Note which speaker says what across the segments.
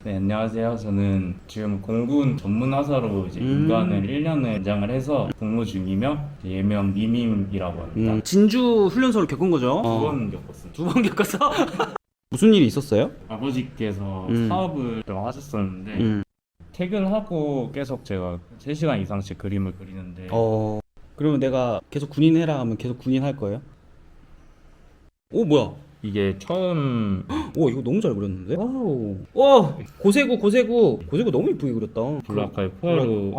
Speaker 1: 네, 안녕하세요. 저는 지금 공군 전문화사로 이제 인간을 1년을 연장을 해서 복무 중이며 예명 미밈이라고 합니다.
Speaker 2: 진주 훈련소를 겪은 거죠?
Speaker 1: 두 번 겪었습니다.
Speaker 2: 두 번 겪었어? 무슨 일이 있었어요?
Speaker 1: 아버지께서 사업을 좀 하셨었는데 퇴근하고 계속 제가 3시간 이상씩 그림을 그리는데
Speaker 2: 그러면 내가 계속 군인 해라 하면 계속 군인 할 거예요? 오, 뭐야?
Speaker 1: 이게 처음
Speaker 2: 오, 이거 너무 잘 그렸는데? 와우. 와, 고세구 너무 이쁘게 그렸다.
Speaker 1: 블락카이 포로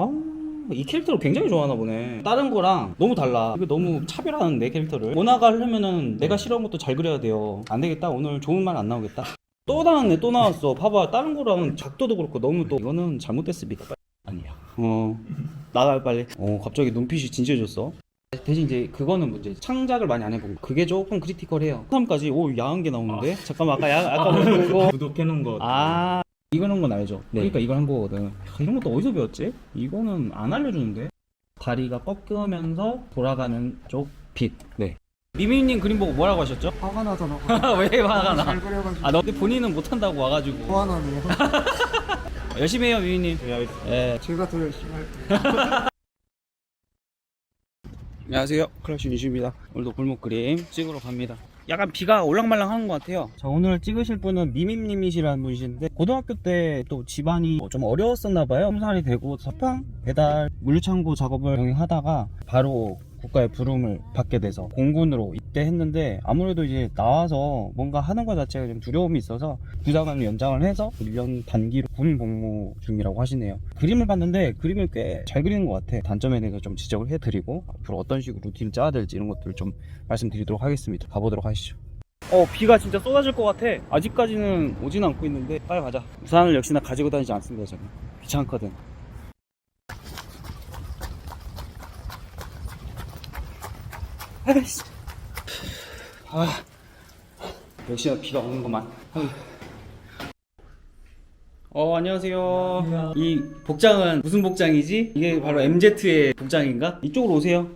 Speaker 2: 이 캐릭터를 굉장히 좋아하나 보네. 다른 거랑 너무 달라. 이거 너무 차별하는데, 캐릭터를. 모나가 하려면은 내가 싫어하는 것도 잘 그려야 돼요. 안 되겠다. 오늘 좋은 말 안 나오겠다. 또 나왔네, 또 나왔어. 봐봐, 다른 거랑 작도도 그렇고 너무 또 이거는 잘못됐습니까?
Speaker 1: 아니야.
Speaker 2: 나가 빨리. 갑자기 눈빛이 진지해졌어. 대신 이제 그거는 문제. 창작을 많이 안 해본 거. 그게 조금 크리티컬해요. 3까지 오 야한 게 나오는데. 잠깐만 아까 뭐
Speaker 1: 구독해놓은 거
Speaker 2: 이거는 건 알죠.
Speaker 1: 네.
Speaker 2: 그러니까 이걸 한 거거든. 이런 것도 어디서 배웠지? 이거는 안 알려주는데. 다리가 꺾으면서 돌아가는 쪽 빛. 네. 미미님 그림 보고 뭐라고 하셨죠?
Speaker 3: 화가 나잖아.
Speaker 2: 왜 화가 나?
Speaker 3: 잘 그려가지고.
Speaker 2: 너 근데 본인은 못한다고 와가지고.
Speaker 3: 화나네요.
Speaker 2: 열심히 해요, 미미님. 예.
Speaker 3: 제가 더 열심히 할게요.
Speaker 2: 안녕하세요, 클래시 유시입니다. 오늘도 골목 그림 찍으러 갑니다. 약간 비가 올랑말랑 하는 것 같아요. 자, 오늘 찍으실 분은 미밈님이시라는 분이신데 고등학교 때 또 집안이 좀 어려웠었나 봐요. 20살이 되고 서팡 배달 물류창고 작업을 병행하다가 바로 국가의 부름을 받게 돼서 공군으로 입대했는데 아무래도 이제 나와서 뭔가 하는 것 자체가 좀 두려움이 있어서 부사관을 연장을 해서 1년 단기로 군 복무 중이라고 하시네요. 그림을 봤는데 그림을 꽤 잘 그리는 것 같아. 단점에 대해서 좀 지적을 해드리고 앞으로 어떤 식으로 루틴을 짜야 될지 이런 것들을 좀 말씀드리도록 하겠습니다. 가보도록 하시죠. 비가 진짜 쏟아질 것 같아. 아직까지는 오진 않고 있는데 빨리 가자. 우산을 역시나 가지고 다니지 않습니다. 저는 귀찮거든. 아이씨. 역시나 비가 오는구만. 안녕하세요. 이 복장은 무슨 복장이지? 이게 바로 MZ의 복장인가? 이쪽으로 오세요.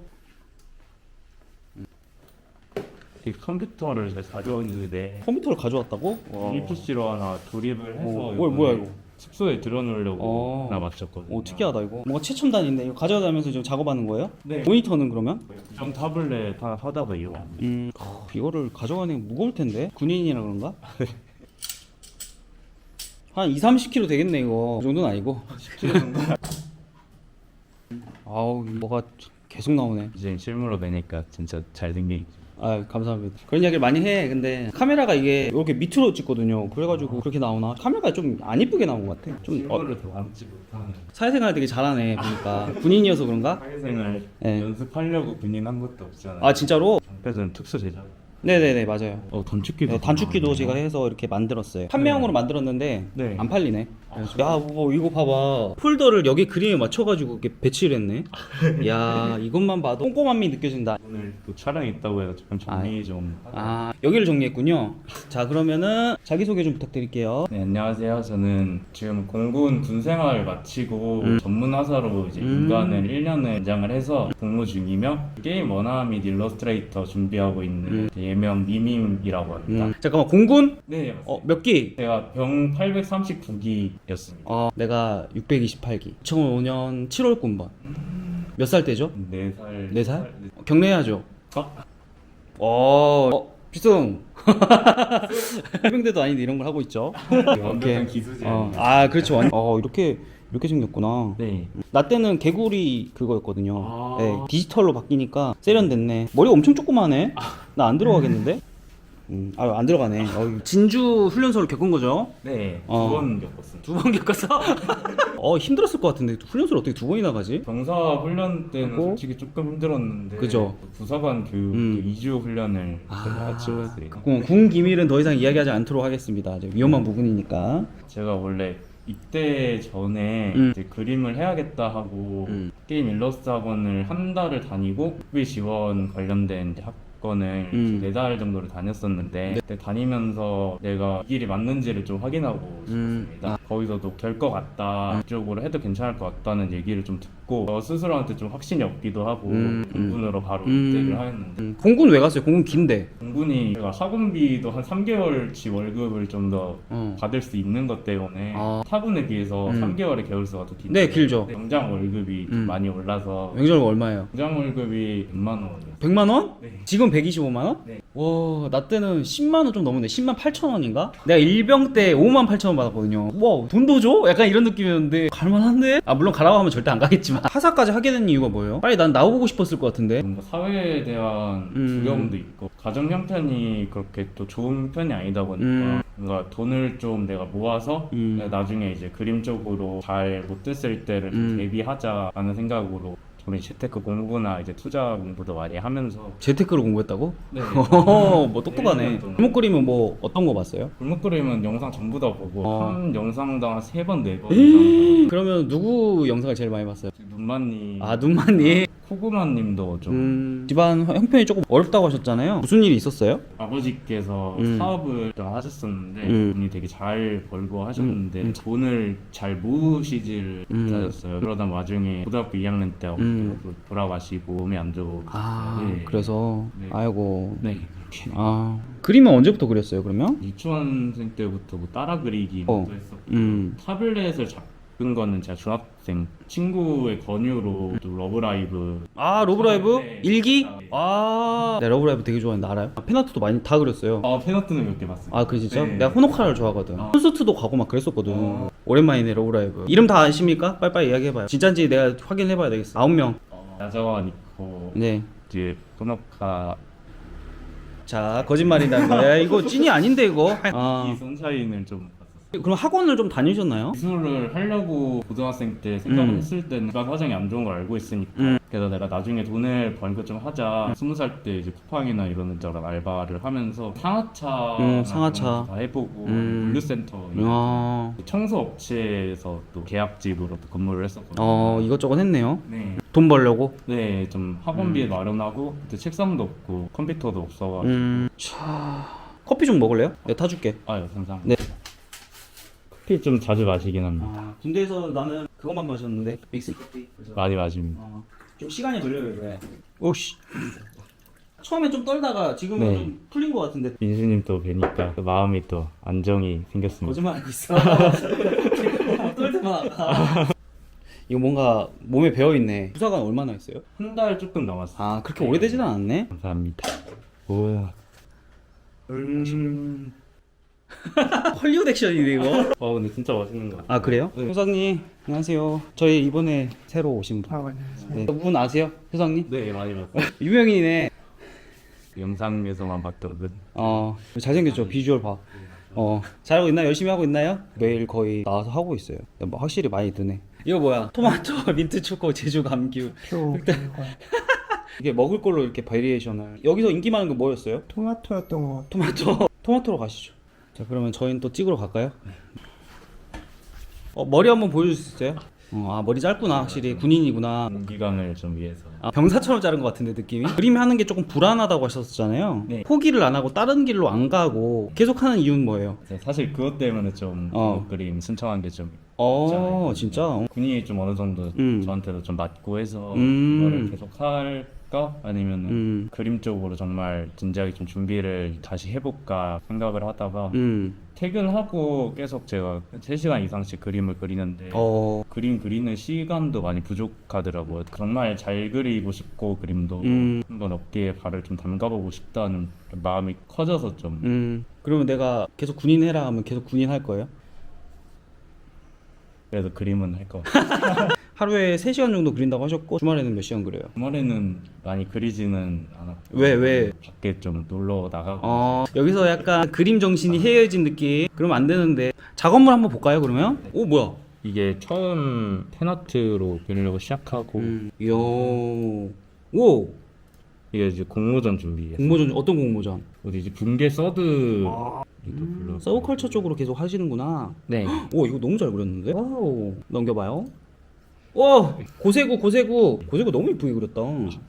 Speaker 1: 이 컴퓨터를 제가 가져왔는데
Speaker 2: 컴퓨터를 가져왔다고?
Speaker 1: 1PC로 하나 조립을 해서
Speaker 2: 뭐야 이거?
Speaker 1: 숙소에 들어놓으려고 하나 맞췄거든요.
Speaker 2: 특이하다 이거. 뭔가 최첨단인데 이거 가져다면서 지금 작업하는 거예요?
Speaker 1: 네.
Speaker 2: 모니터는 그러면?
Speaker 1: 구형 타블렛 하나 사다가 이거
Speaker 2: 이거를 가져가는 게 무거울 텐데 군인이라 그런가? 한 2-30kg 되겠네 이거. 그 정도는 아니고
Speaker 1: 10kg 정도
Speaker 2: 아우 뭐가 계속 나오네.
Speaker 1: 이제 실물로 뵈니까 진짜 잘생긴.
Speaker 2: 감사합니다. 그런 이야기를 많이 해. 근데 카메라가 이게 이렇게 밑으로 찍거든요. 그래가지고 그렇게 나오나? 카메라가 좀 안 이쁘게 나온 것 같아. 좀
Speaker 1: 실물을 더 담지 못하는.
Speaker 2: 사회생활 되게 잘하네 보니까. 군인이어서 그런가?
Speaker 1: 사회생활
Speaker 2: 네.
Speaker 1: 연습하려고 군인 한 것도 없잖아요.
Speaker 2: 아 진짜로?
Speaker 1: 장패는 특수 제작.
Speaker 2: 네네네 맞아요.
Speaker 1: 단축키도.
Speaker 2: 단축키도 제가 해서 이렇게 만들었어요. 판매용으로 만들었는데
Speaker 1: 네.
Speaker 2: 안 팔리네. 야, 뭐 이거 봐봐. 폴더를 여기 그림에 맞춰가지고 이렇게 배치를 했네. 야, 이것만 봐도 꼼꼼함이 느껴진다.
Speaker 1: 오늘 또 촬영 있다고 해서 좀 정리 좀.
Speaker 2: 여기를 정리했군요. 자, 그러면은 자기소개 좀 부탁드릴게요.
Speaker 1: 네, 안녕하세요. 저는 지금 공군 군생활을 마치고 전문화사로 이제 인간을 1년을 연장을 해서 복무 중이며 게임 원화 및 일러스트레이터 준비하고 있는 예명 미밈이라고 합니다.
Speaker 2: 잠깐만, 공군?
Speaker 1: 네,
Speaker 2: 몇 기?
Speaker 1: 제가 병 839기였습니다.
Speaker 2: 내가 628기. 2005년 7월 군번. 몇 살 때죠?
Speaker 1: 4살.
Speaker 2: 4살? 경례해야죠. 비승. 해병대도 아닌데 이런 걸 하고 있죠.
Speaker 1: 완벽한 기수제.
Speaker 2: 그렇죠. 이렇게 생겼구나.
Speaker 1: 네.
Speaker 2: 나 때는 개구리 그거였거든요. 네, 디지털로 바뀌니까 세련됐네. 머리가 엄청 조그마하네. 나 안 들어가겠는데? 안 들어가네. 진주 훈련소를 겪은 거죠?
Speaker 1: 네, 두 번 겪었습니다.
Speaker 2: 두 번 겪었어? 힘들었을 것 같은데 군련소를 어떻게 두 번이나 가지?
Speaker 1: 병사 훈련 때는 솔직히 조금 힘들었는데
Speaker 2: 그죠.
Speaker 1: 부사관 교육 2주 훈련을 같이 했어요.
Speaker 2: 군 기밀은 더 이상 이야기하지 않도록 하겠습니다. 이제 위험한 부분이니까.
Speaker 1: 제가 원래 입대 전에 이제 그림을 해야겠다 하고 게임 일러스트 학원을 한 달을 다니고 국비 지원 관련된 이제 학원을 4달 정도를 다녔었는데 그때 다니면서 내가 이 길이 맞는지를 좀 확인하고 싶었습니다. 거기서도 될 것 같다, 이쪽으로 해도 괜찮을 것 같다는 얘기를 좀 듣고 스스로한테 좀 확신이 없기도 하고 공군으로 바로 입대를 하였는데
Speaker 2: 공군 왜 갔어요? 공군 긴데.
Speaker 1: 공군이 제가 학원비도 한 3개월치 월급을 좀 더 받을 수 있는 것 때문에 타군에 비해서 3개월의 개월수가 더 긴데
Speaker 2: 네, 길죠.
Speaker 1: 병장 월급이 좀 많이 올라서
Speaker 2: 명절 얼마예요?
Speaker 1: 병장 월급이 100만 원이었어요.
Speaker 2: 100만 원?
Speaker 1: 네.
Speaker 2: 지금 125만 원?
Speaker 1: 네.
Speaker 2: 와, 나 때는 10만 원 좀 넘었네. 10만 8천 원인가? 내가 일병 때 5만 8천 원 받았거든요. 와, 돈도 줘? 약간 이런 느낌이었는데 갈만한데? 아, 물론 가라고 하면 절대 안 가겠지만. 하사까지 하게 된 이유가 뭐예요? 빨리 난 나오고 싶었을 것 같은데.
Speaker 1: 뭔가 사회에 대한 두려움도 있고 가정 형편이 그렇게 또 좋은 편이 아니다 보니까 뭔가 돈을 좀 내가 모아서 나중에 이제 그림 쪽으로 잘 못 됐을 때를 좀 대비하자라는 생각으로 저는 재테크 공부나 이제 투자 공부도 많이 하면서
Speaker 2: 재테크를 공부했다고?
Speaker 1: 네.
Speaker 2: 뭐 똑똑하네.
Speaker 1: 1년 동안.
Speaker 2: 골목 그림은 뭐 어떤 거 봤어요?
Speaker 1: 골목 그림은 영상 전부 다 보고 한 영상당 3번 4번 이상
Speaker 2: 그러면 누구 영상을 제일 많이 봤어요?
Speaker 1: 눈만님
Speaker 2: 아, 눈만님.
Speaker 1: 코그마님도 좀
Speaker 2: 집안 형편이 조금 어렵다고 하셨잖아요. 무슨 일이 있었어요?
Speaker 1: 아버지께서 사업을 좀 하셨었는데 돈이 되게 잘 벌고 하셨는데 돈을 잘 모으시질 못하셨어요. 그러다 와중에 고등학교 2학년 때 돌아가시고 몸이 안 좋고
Speaker 2: 아,
Speaker 1: 네.
Speaker 2: 그래서
Speaker 1: 네.
Speaker 2: 아이고.
Speaker 1: 네.
Speaker 2: 아, 그림은 언제부터 그렸어요, 그러면?
Speaker 1: 유치원생 때부터 뭐 따라 그리기 먼저 했었고 타블렛을 잡은 거는 제가 중학생 친구의 권유로 또 러브라이브
Speaker 2: 아, 러브라이브?
Speaker 1: 네.
Speaker 2: 일기?
Speaker 1: 네.
Speaker 2: 아, 네, 러브라이브 되게 좋아하는데 알아요? 팬아트도 많이 다 그렸어요.
Speaker 1: 팬아트는 몇 개 봤어요.
Speaker 2: 아, 그래 진짜?
Speaker 1: 네.
Speaker 2: 내가 호노카를 좋아하거든. 콘서트도 가고 막 그랬었거든. 오랜만이네, 러브라이브. 이름 다 아십니까? 빨리빨리 이야기해봐요. 진짜인지 내가 확인해봐야 되겠어. 9명.
Speaker 1: 야자와 니코
Speaker 2: 네.
Speaker 1: 뒤에 토노카
Speaker 2: 자, 거짓말이다 이거. 이거 찐이 아닌데 이거.
Speaker 1: 이
Speaker 2: 아,
Speaker 1: 선샤인을 좀 봤었어요.
Speaker 2: 그럼 학원을 좀 다니셨나요?
Speaker 1: 미술을 하려고 고등학생 때 생각을 했을 때는 집안 사정이 안 좋은 걸 알고 있으니까 그래서 내가 나중에 돈을 벌고 좀 하자 20살 때 이제 쿠팡이나 이런 데랑 알바를 하면서 상하차
Speaker 2: 상하차.
Speaker 1: 다 해보고 물류센터
Speaker 2: 아,
Speaker 1: 청소 업체에서 또 계약직으로 또 근무를 했었거든요.
Speaker 2: 이것저것 했네요.
Speaker 1: 네.
Speaker 2: 돈 벌려고.
Speaker 1: 네, 좀 학원비 마련하고 그때 책상도 없고 컴퓨터도 없어가지고
Speaker 2: 자, 커피 좀 먹을래요? 내가 타줄게.
Speaker 1: 아유 감사합니다.
Speaker 2: 네.
Speaker 1: 커피 좀 자주 마시긴 합니다.
Speaker 2: 아, 군대에서 나는 그것만 마셨는데 믹스 커피.
Speaker 1: 많이 마십니다.
Speaker 2: 좀 시간이 걸려요, 그래. 오씨. 처음에 좀 떨다가 지금은
Speaker 1: 네.
Speaker 2: 좀 풀린 것 같은데.
Speaker 1: 민수님 또 뵈니까 그 마음이 또 안정이 생겼습니다.
Speaker 2: 거짓말하고 있어. 떨 때만. 이거 뭔가 몸에 배어 있네. 부사관 얼마나 했어요?
Speaker 1: 한 달 조금 남았어요.
Speaker 2: 아, 그렇게 오래되진 않았네.
Speaker 1: 감사합니다. 뭐야?
Speaker 2: 헐리우드 액션이네 이거.
Speaker 1: 근데 진짜 맛있는 거 같아요.
Speaker 2: 아, 그래요? 효상님 안녕하세요. 저희 이번에 새로 오신 분.
Speaker 3: 안녕하세요.
Speaker 2: 네. 분 아세요? 효상님?
Speaker 1: 네, 많이 봤어요.
Speaker 2: 유명인이네.
Speaker 1: 영상에서만 봤거든.
Speaker 2: 잘생겼죠? 비주얼 봐. 잘하고 있나요? 열심히 하고 있나요? 매일 거의 나와서 하고 있어요. 뭐 확실히 많이 드네. 이거 뭐야? 토마토, 민트 초코, 제주 감귤.
Speaker 3: 표
Speaker 2: 이게 먹을 걸로 이렇게 바리에이션을. 여기서 인기 많은 거 뭐였어요?
Speaker 3: 토마토였던 것 같아요.
Speaker 2: 토마토로 가시죠. 자, 그러면 저희는 또 찍으러 갈까요? 머리 한번 보여줄 수 있어요? 머리 짧구나. 확실히 군인이구나.
Speaker 1: 기강을 좀 위해서.
Speaker 2: 병사처럼 자른 것 같은데 느낌이? 그림 하는 게 조금 불안하다고 하셨잖아요.
Speaker 1: 네.
Speaker 2: 포기를 안 하고 다른 길로 안 가고 계속 하는 이유는 뭐예요?
Speaker 1: 사실 그것 때문에 좀 그림 신청한 게 좀
Speaker 2: 진짜?
Speaker 1: 군인이 좀 어느 정도 저한테도 좀 맞고 해서 이거를 계속 할까? 아니면 그림 쪽으로 정말 진지하게 좀 준비를 다시 해볼까 생각을 하다가 퇴근하고 계속 제가 3시간 이상씩 그림을 그리는데 그림 그리는 시간도 많이 부족하더라고요. 정말 잘 그리고 싶고 그림도 한번 어깨에 발을 좀 담가보고 싶다는 마음이 커져서 좀
Speaker 2: 그러면 내가 계속 군인 해라 하면 계속 군인 할 거예요?
Speaker 1: 그래서 그림은 할 것 같아요.
Speaker 2: 하루에 3시간 정도 그린다고 하셨고 주말에는 몇 시간 그려요?
Speaker 1: 주말에는 많이 그리지는 않았고
Speaker 2: 왜?
Speaker 1: 밖에 좀 놀러 나가고
Speaker 2: 여기서 약간 그림 정신이 헤어진 느낌. 그러면 안 되는데 작업물 한번 볼까요 그러면? 오, 뭐야?
Speaker 1: 이게 처음 팬아트로 그리려고 시작하고
Speaker 2: 이야. 오,
Speaker 1: 이게 이제 공모전 준비해서
Speaker 2: 공모전. 어떤 공모전?
Speaker 1: 어디 이제 붕괴 서드
Speaker 2: 서브컬처 쪽으로 계속 하시는구나.
Speaker 1: 네.
Speaker 2: 오, 이거 너무 잘 그렸는데? 와우. 넘겨봐요. 고세구 너무 이쁘게 그렸다.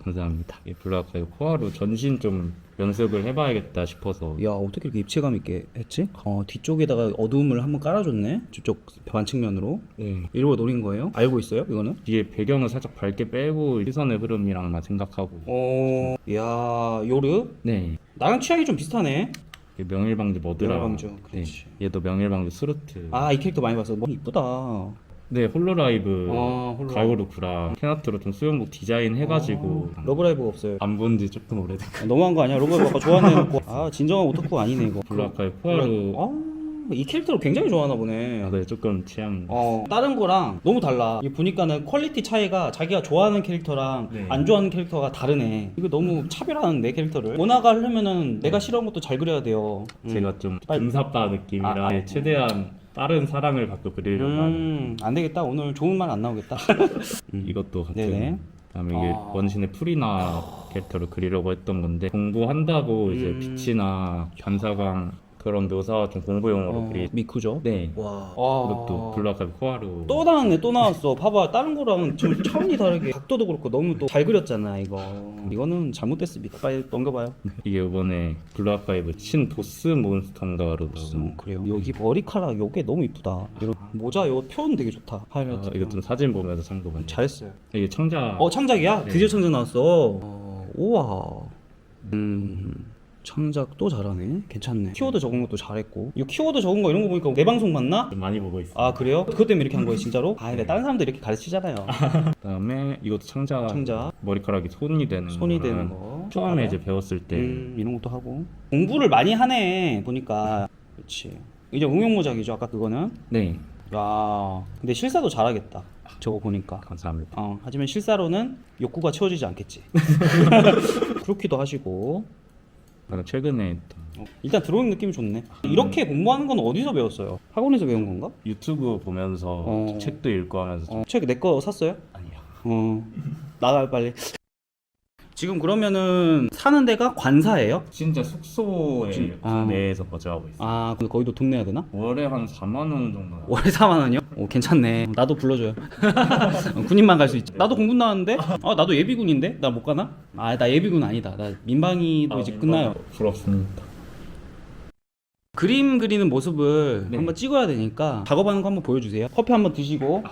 Speaker 1: 감사합니다. 이 블루아카이브 코하루 전신 좀 연습을 해봐야겠다 싶어서.
Speaker 2: 야, 어떻게 이렇게 입체감 있게 했지? 뒤쪽에다가 어두움을 한번 깔아줬네. 저쪽 반측면으로.
Speaker 1: 네.
Speaker 2: 일부러 노린 거예요? 알고 있어요, 이거는?
Speaker 1: 뒤에 배경을 살짝 밝게 빼고 시선의 흐름이랑만 생각하고.
Speaker 2: 야, 요르?
Speaker 1: 네.
Speaker 2: 나랑 취향이 좀 비슷하네.
Speaker 1: 이게 명일방주 머드라.
Speaker 2: 명일방주,
Speaker 1: 네.
Speaker 2: 그렇지.
Speaker 1: 얘도 명일방주 스루트.
Speaker 2: 이 캐릭터 많이 봤어. 너무 이쁘다.
Speaker 1: 네, 홀로라이브
Speaker 2: 홀로라이브.
Speaker 1: 가오루구랑 케나트로 좀 수영복 디자인 해가지고
Speaker 2: 러브라이브가 없어요.
Speaker 1: 안 본 지 조금 오래됐고.
Speaker 2: 너무한 거 아니야? 러브라이브 아까 좋아하는 애 놓고. 진정한 오타쿠 아니네, 이거.
Speaker 1: 블루아카이브 코하루.
Speaker 2: 이 캐릭터를 굉장히 좋아하나 보네.
Speaker 1: 네, 조금 취향.
Speaker 2: 다른 거랑 너무 달라. 이게 보니까는 퀄리티 차이가 자기가 좋아하는 캐릭터랑
Speaker 1: 네.
Speaker 2: 안 좋아하는 캐릭터가 다르네. 이거 너무 차별하는데 캐릭터를. 모나가 하려면은 내가 싫어하는 것도 잘 그려야 돼요.
Speaker 1: 제가 좀
Speaker 2: 빨리-
Speaker 1: 금사빠 느낌이라 최대한 빠른 사랑을 받고 그리려고 하는.
Speaker 2: 안 되겠다. 오늘 좋은 말 안 나오겠다.
Speaker 1: 이것도 같은.
Speaker 2: 네네.
Speaker 1: 그다음에 이게 원신의 프리나 캐릭터를 그리려고 했던 건데 공부한다고 이제 빛이나 변사광 그런 묘사 좀 공부용으로 그리.
Speaker 2: 미쿠죠?
Speaker 1: 네.
Speaker 2: 와.
Speaker 1: 이것도 블루아카이브 코하루.
Speaker 2: 또 나왔네, 또 나왔어. 봐봐, 다른 거랑 좀 차원이 다르게 각도도 그렇고 너무 또 잘 그렸잖아, 이거. 이거는 잘못됐습니다. 빨리 넘겨봐요.
Speaker 1: 이게 이번에 블루아카이브 신 보스 몬스터인가로
Speaker 2: 그래요. 여기 머리카락 요게 너무 이쁘다. 이런 모자 요 표현 되게 좋다. 하이라이트.
Speaker 1: 이거 좀 사진 보면서 참고만.
Speaker 2: 잘했어요.
Speaker 1: 이게 창작.
Speaker 2: 창작이야?
Speaker 1: 네.
Speaker 2: 드디어 창작 나왔어. 우와. 창작도 잘하네. 괜찮네. 키워드 적은 것도 잘했고. 이거 키워드 적은 거 이런 거 보니까 내 방송 맞나?
Speaker 1: 좀 많이 보고 있어요.
Speaker 2: 그래요? 그것 때문에 이렇게 한 거예요, 진짜로? 근데 다른 사람들 이렇게 가르치잖아요.
Speaker 1: 그다음에 이것도 창작. 머리카락이 손이 되는.
Speaker 2: 손이 되는
Speaker 1: 거는
Speaker 2: 거.
Speaker 1: 처음에 이제 배웠을 때.
Speaker 2: 이런 것도 하고. 공부를 많이 하네, 보니까. 그렇지. 이제 응용모작이죠, 아까 그거는.
Speaker 1: 네.
Speaker 2: 야, 근데 실사도 잘하겠다. 저거 보니까.
Speaker 1: 감사합니다.
Speaker 2: 하지만 실사로는 욕구가 채워지지 않겠지. 그렇기도 하시고.
Speaker 1: 그리고 최근에
Speaker 2: 일단 드로잉 느낌이 좋네. 이렇게 공부하는 건 어디서 배웠어요? 학원에서 배운 건가?
Speaker 1: 유튜브 보면서 책도 읽고 하면서 좀.
Speaker 2: 책 내 거 샀어요?
Speaker 1: 아니요.
Speaker 2: 나가요 빨리. 지금 그러면은 사는 데가 관사예요?
Speaker 1: 진짜 숙소에 내에서 거주하고 있어요.
Speaker 2: 근데 거기도 돈 내야 되나?
Speaker 1: 월에 한 4만 원 정도.
Speaker 2: 월에 4만 원이요? 괜찮네. 나도 불러줘요. 군인만 갈 수 있지. 나도 공군 나왔는데? 나도 예비군인데? 나 못 가나? 나 예비군 아니다. 나 민방위도 이제 끝나요.
Speaker 1: 부럽습니다.
Speaker 2: 그림 그리는 모습을
Speaker 1: 네.
Speaker 2: 한번 찍어야 되니까 작업하는 거 한번 보여주세요. 커피 한번 드시고.